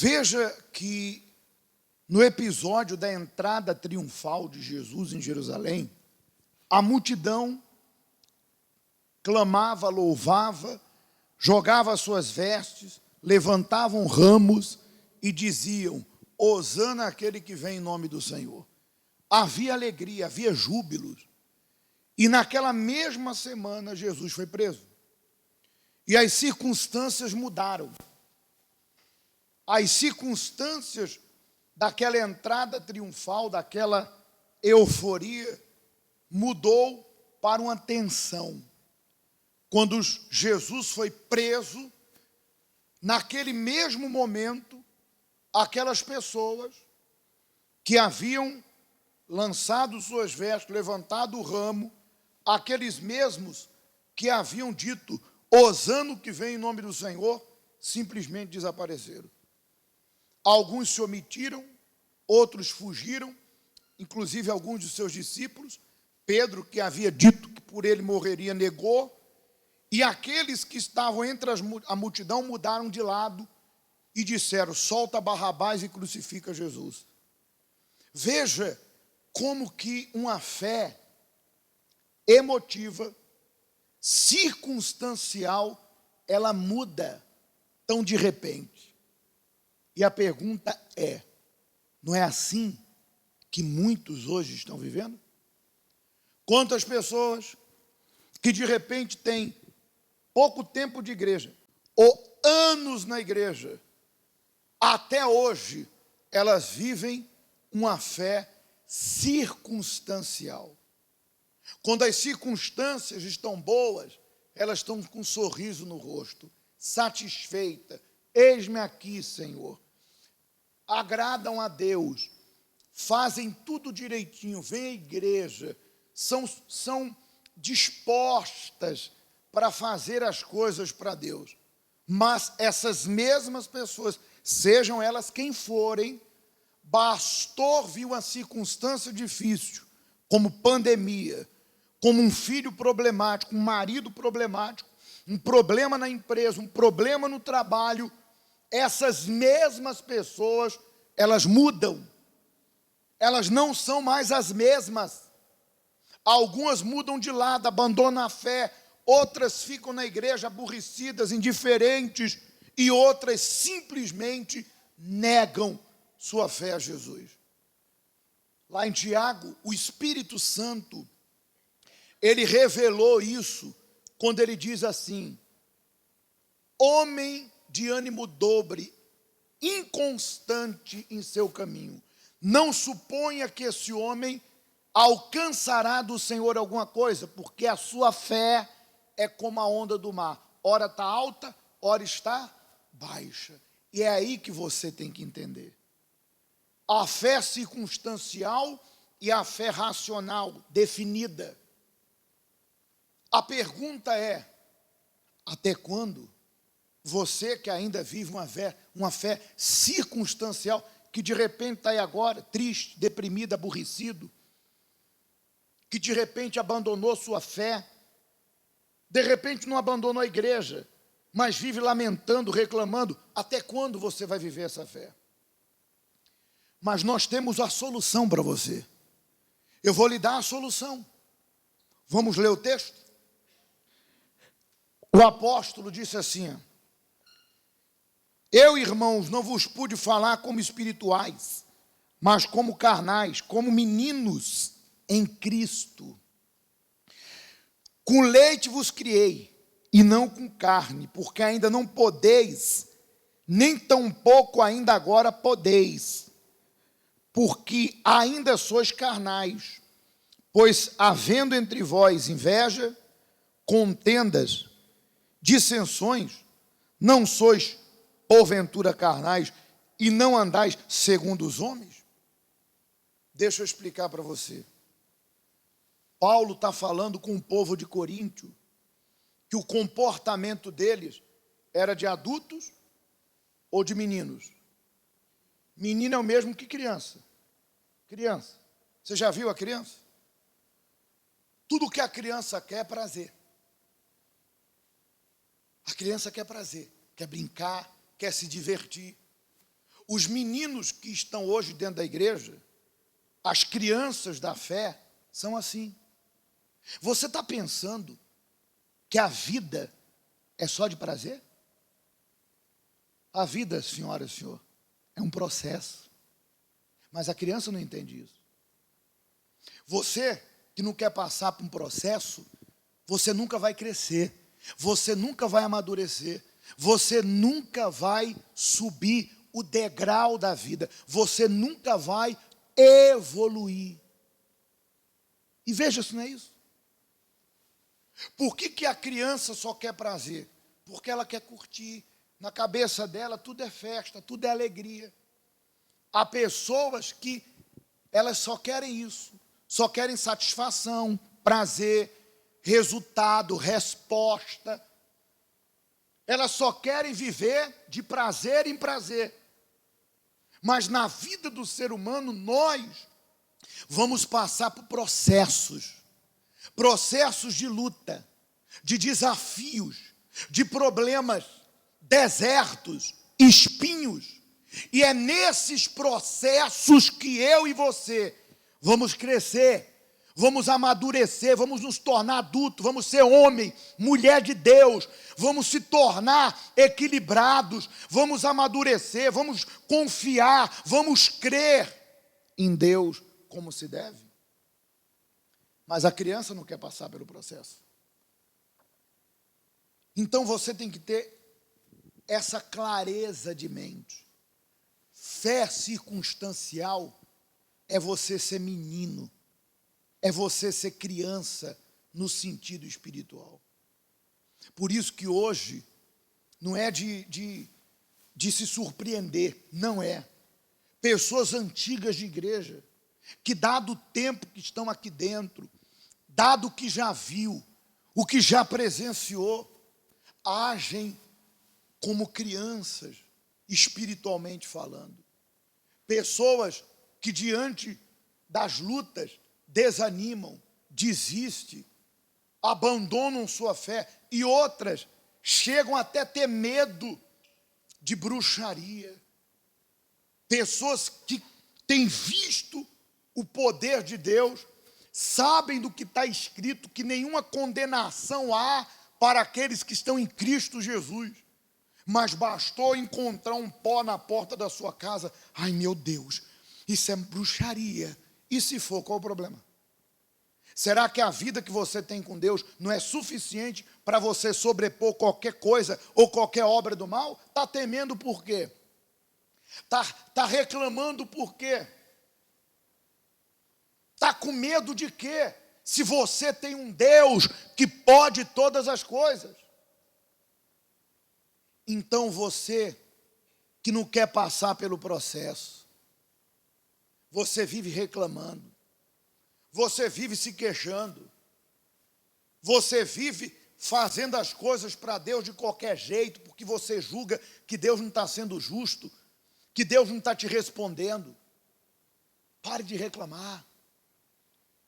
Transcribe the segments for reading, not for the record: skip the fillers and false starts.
Veja que no episódio da entrada triunfal de Jesus em Jerusalém, a multidão clamava, louvava, jogava suas vestes, levantavam ramos e diziam: Hosana àquele que vem em nome do Senhor. Havia alegria, havia júbilos. E naquela mesma semana Jesus foi preso. E as circunstâncias mudaram. As circunstâncias daquela entrada triunfal, daquela euforia, mudou para uma tensão. Quando Jesus foi preso, naquele mesmo momento, aquelas pessoas que haviam lançado suas vestes, levantado o ramo, aqueles mesmos que haviam dito: Hosana que vem em nome do Senhor, simplesmente desapareceram. Alguns se omitiram, outros fugiram, inclusive alguns de seus discípulos. Pedro, que havia dito que por ele morreria, negou. E aqueles que estavam entre a multidão mudaram de lado e disseram: solta Barrabás e crucifica Jesus. Veja como que uma fé emotiva, circunstancial, ela muda tão de repente. E a pergunta é: não é assim que muitos hoje estão vivendo? Quantas pessoas que de repente têm pouco tempo de igreja, ou anos na igreja, até hoje, elas vivem uma fé circunstancial. Quando as circunstâncias estão boas, elas estão com um sorriso no rosto, satisfeita. Eis-me aqui, Senhor. Agradam a Deus, fazem tudo direitinho, vêm à igreja, são dispostas para fazer as coisas para Deus. Mas essas mesmas pessoas, sejam elas quem forem, bastou vir uma circunstância difícil, como pandemia, como um filho problemático, um marido problemático, um problema na empresa, um problema no trabalho, essas mesmas pessoas, elas mudam. Elas não são mais as mesmas. Algumas mudam de lado, abandonam a fé, outras ficam na igreja aborrecidas, indiferentes, e outras simplesmente negam sua fé a Jesus. Lá em Tiago, o Espírito Santo, ele revelou isso quando ele diz assim: homem de ânimo dobre, inconstante em seu caminho, não suponha que esse homem alcançará do Senhor alguma coisa, porque a sua fé é como a onda do mar, ora está alta, ora está baixa. E é aí que você tem que entender. A fé circunstancial e a fé racional, definida. A pergunta é: até quando você que ainda vive uma fé circunstancial, que de repente está aí agora, triste, deprimido, aborrecido, que de repente abandonou sua fé, de repente não abandonou a igreja, mas vive lamentando, reclamando, até quando você vai viver essa fé? Mas nós temos a solução para você. Eu vou lhe dar a solução. Vamos ler o texto? O apóstolo disse assim: eu, irmãos, não vos pude falar como espirituais, mas como carnais, como meninos em Cristo. Com leite vos criei, e não com carne, porque ainda não podeis, nem tampouco ainda agora podeis, porque ainda sois carnais. Pois havendo entre vós inveja, contendas, dissensões, não sois porventura carnais e não andais segundo os homens? Deixa eu explicar para você. Paulo está falando com o povo de Coríntio, que o comportamento deles era de adultos ou de meninos. Menino é o mesmo que criança. Criança. Você já viu a criança? Tudo que a criança quer é prazer. A criança quer prazer, quer brincar, quer se divertir. os meninos que estão hoje dentro da igreja, as crianças da fé, são assim. Você está pensando que a vida é só de prazer? A vida, senhora e senhor, é um processo. Mas a criança não entende isso. Você que não quer passar por um processo, você nunca vai crescer, você nunca vai amadurecer, você nunca vai subir o degrau da vida, você nunca vai evoluir. E veja se não é isso. Por que a criança só quer prazer? Porque ela quer curtir. Na cabeça dela tudo é festa, tudo é alegria. Há pessoas que elas só querem isso, só querem satisfação, prazer, resultado, resposta. Elas só querem viver de prazer em prazer. Mas na vida do ser humano, nós vamos passar por processos de luta, de desafios, de problemas, desertos, espinhos. E é nesses processos que eu e você vamos crescer, vamos amadurecer, vamos nos tornar adultos, vamos ser homem, mulher de Deus, vamos se tornar equilibrados, vamos amadurecer, vamos confiar, vamos crer em Deus como se deve. Mas a criança não quer passar pelo processo. Então você tem que ter essa clareza de mente. Fé circunstancial é você ser menino, é você ser criança no sentido espiritual. Por isso que hoje não é de se surpreender, não é. Pessoas antigas de igreja, que dado o tempo que estão aqui dentro, dado o que já viu, o que já presenciou, agem como crianças, espiritualmente falando. Pessoas que diante das lutas desanimam, desistem, abandonam sua fé, e outras chegam até ter medo de bruxaria. Pessoas que têm visto o poder de Deus, sabem do que está escrito, que nenhuma condenação há para aqueles que estão em Cristo Jesus. Mas bastou encontrar um pó na porta da sua casa. Ai, meu Deus, isso é bruxaria. E se for, qual o problema? Será que a vida que você tem com Deus não é suficiente para você sobrepor qualquer coisa ou qualquer obra do mal? Está temendo por quê? Está reclamando por quê? Está com medo de quê? Se você tem um Deus que pode todas as coisas. Então você que não quer passar pelo processo, você vive reclamando, você vive se queixando, você vive fazendo as coisas para Deus de qualquer jeito, porque você julga que Deus não está sendo justo, que Deus não está te respondendo. Pare de reclamar.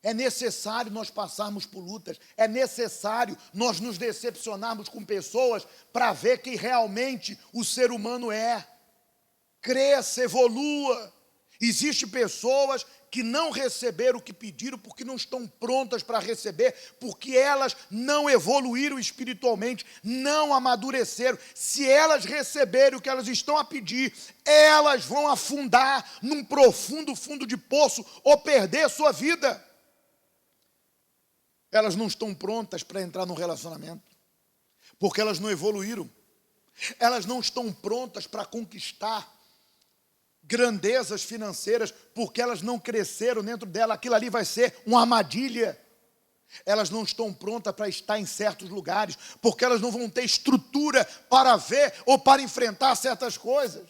É necessário nós passarmos por lutas, é necessário nós nos decepcionarmos com pessoas para ver quem realmente o ser humano é. Cresça, evolua. Existem pessoas que não receberam o que pediram porque não estão prontas para receber, porque elas não evoluíram espiritualmente, não amadureceram. Se elas receberem o que elas estão a pedir, elas vão afundar num profundo fundo de poço ou perder sua vida. Elas não estão prontas para entrar no relacionamento, porque elas não evoluíram. Elas não estão prontas para conquistar grandezas financeiras, porque elas não cresceram dentro dela. Aquilo ali vai ser uma armadilha. Elas não estão prontas para estar em certos lugares, porque elas não vão ter estrutura para ver ou para enfrentar certas coisas.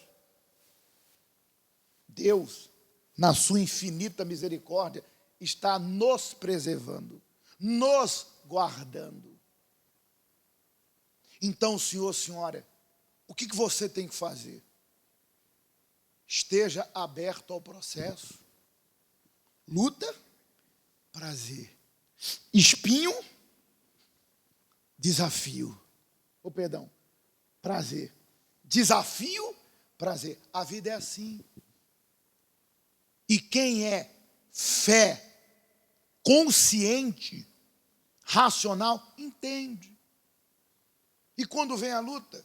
Deus, na sua infinita misericórdia, está nos preservando, nos guardando. Então, senhor, senhora, o que você tem que fazer? Esteja aberto ao processo. Luta, prazer. Espinho, desafio. Prazer. Desafio, prazer. A vida é assim. E quem é fé consciente, racional, entende. E quando vem a luta,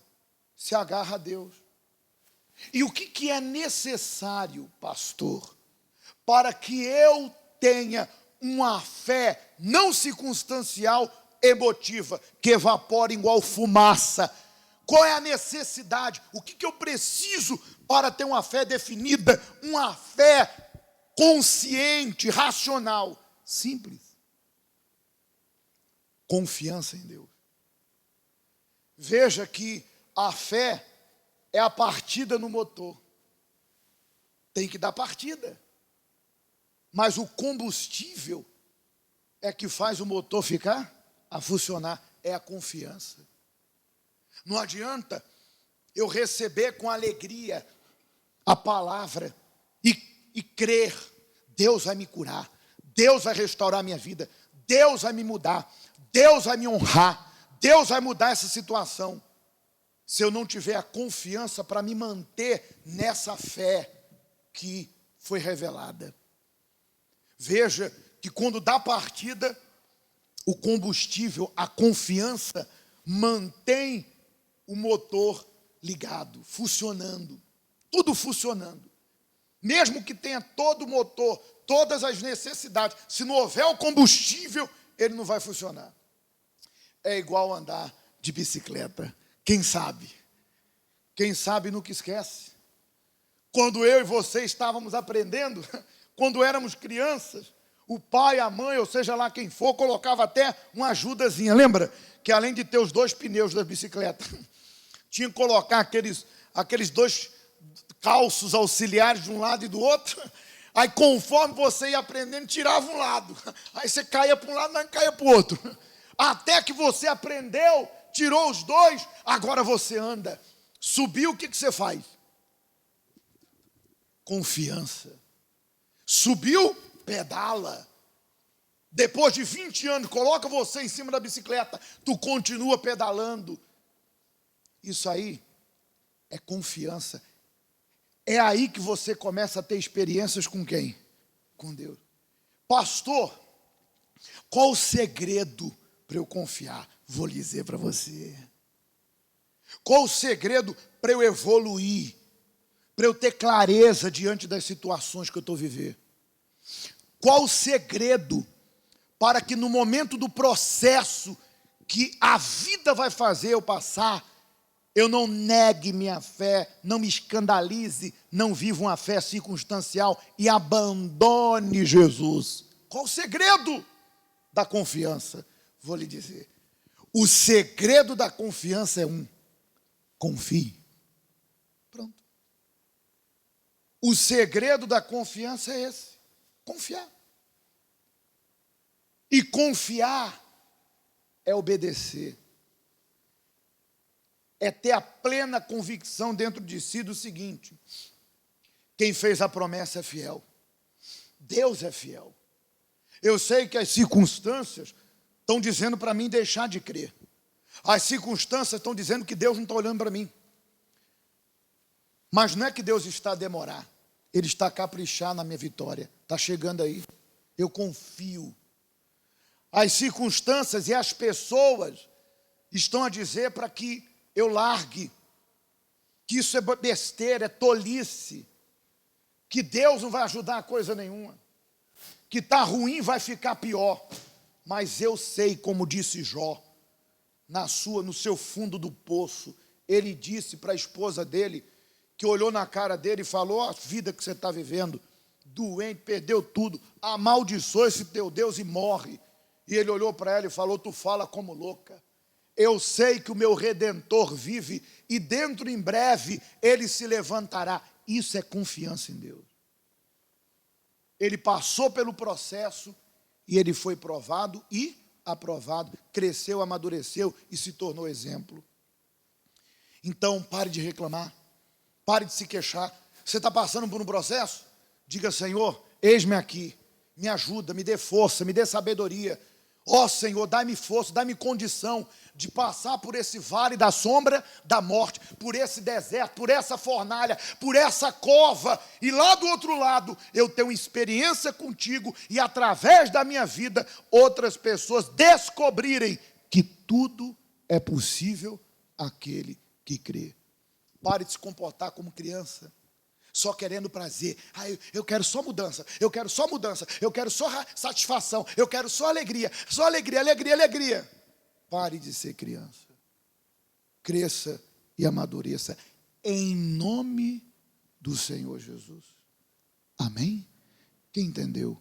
se agarra a Deus. E o que é necessário, pastor, para que eu tenha uma fé não circunstancial, emotiva, que evapora igual fumaça? Qual é a necessidade? O que eu preciso para ter uma fé definida, uma fé consciente, racional? Simples. Confiança em Deus. Veja que a fé é a partida no motor. Tem que dar partida. Mas o combustível é que faz o motor ficar a funcionar. É a confiança. Não adianta eu receber com alegria a palavra e crer. Deus vai me curar. Deus vai restaurar a minha vida. Deus vai me mudar. Deus vai me honrar. Deus vai mudar essa situação. Se eu não tiver a confiança para me manter nessa fé que foi revelada. Veja que quando dá partida, o combustível, a confiança, mantém o motor ligado, funcionando. Tudo funcionando. Mesmo que tenha todo o motor, todas as necessidades, se não houver o combustível, ele não vai funcionar. É igual andar de bicicleta. Quem sabe? Quem sabe nunca esquece. Quando eu e você estávamos aprendendo, quando éramos crianças, o pai, a mãe, ou seja lá quem for, colocava até uma ajudazinha. Lembra? Que além de ter os 2 pneus da bicicleta, tinha que colocar aqueles 2 calços auxiliares de um lado e do outro. Aí conforme você ia aprendendo, tirava um lado. Aí você caía para um lado, mas não caía para o outro. Até que você aprendeu, tirou os 2, agora você anda. Subiu, o que você faz? Confiança. Subiu, pedala. Depois de 20 anos, coloca você em cima da bicicleta, tu continua pedalando. Isso aí é confiança. É aí que você começa a ter experiências com quem? Com Deus. Pastor, qual o segredo para eu confiar? Vou lhe dizer para você. Qual o segredo para eu evoluir? Para eu ter clareza diante das situações que eu estou vivendo? Qual o segredo para que no momento do processo que a vida vai fazer eu passar, eu não negue minha fé, não me escandalize, não viva uma fé circunstancial e abandone Jesus? Qual o segredo da confiança? Vou lhe dizer. O segredo da confiança é confie. Pronto. O segredo da confiança é esse. Confiar. E confiar é obedecer. É ter a plena convicção dentro de si do seguinte: quem fez a promessa é fiel. Deus é fiel. Eu sei que as circunstâncias estão dizendo para mim deixar de crer. As circunstâncias estão dizendo que Deus não está olhando para mim. Mas não é que Deus está a demorar. Ele está a caprichar na minha vitória. Está chegando aí. Eu confio. As circunstâncias e as pessoas estão a dizer para que eu largue. Que isso é besteira, é tolice. Que Deus não vai ajudar a coisa nenhuma. Que está ruim, vai ficar pior. Mas eu sei, como disse Jó, no seu fundo do poço, ele disse para a esposa dele, que olhou na cara dele e falou: a vida que você está vivendo, doente, perdeu tudo, amaldiçoa esse teu Deus e morre. E ele olhou para ela e falou: tu fala como louca. Eu sei que o meu Redentor vive e dentro em breve ele se levantará. Isso é confiança em Deus. Ele passou pelo processo e ele foi provado e aprovado, cresceu, amadureceu e se tornou exemplo. Então, pare de reclamar, pare de se queixar. Você está passando por um processo? Diga: Senhor, eis-me aqui, me ajuda, me dê força, me dê sabedoria. Ó Senhor, dá-me força, dá-me condição de passar por esse vale da sombra da morte, por esse deserto, por essa fornalha, por essa cova, e lá do outro lado eu tenho experiência contigo, e através da minha vida outras pessoas descobrirem que tudo é possível àquele que crê. Pare de se comportar como criança, só querendo prazer. Eu quero só mudança, eu quero só mudança, eu quero só satisfação, eu quero só alegria, alegria, alegria. Pare de ser criança. Cresça e amadureça em nome do Senhor Jesus. Amém? Quem entendeu?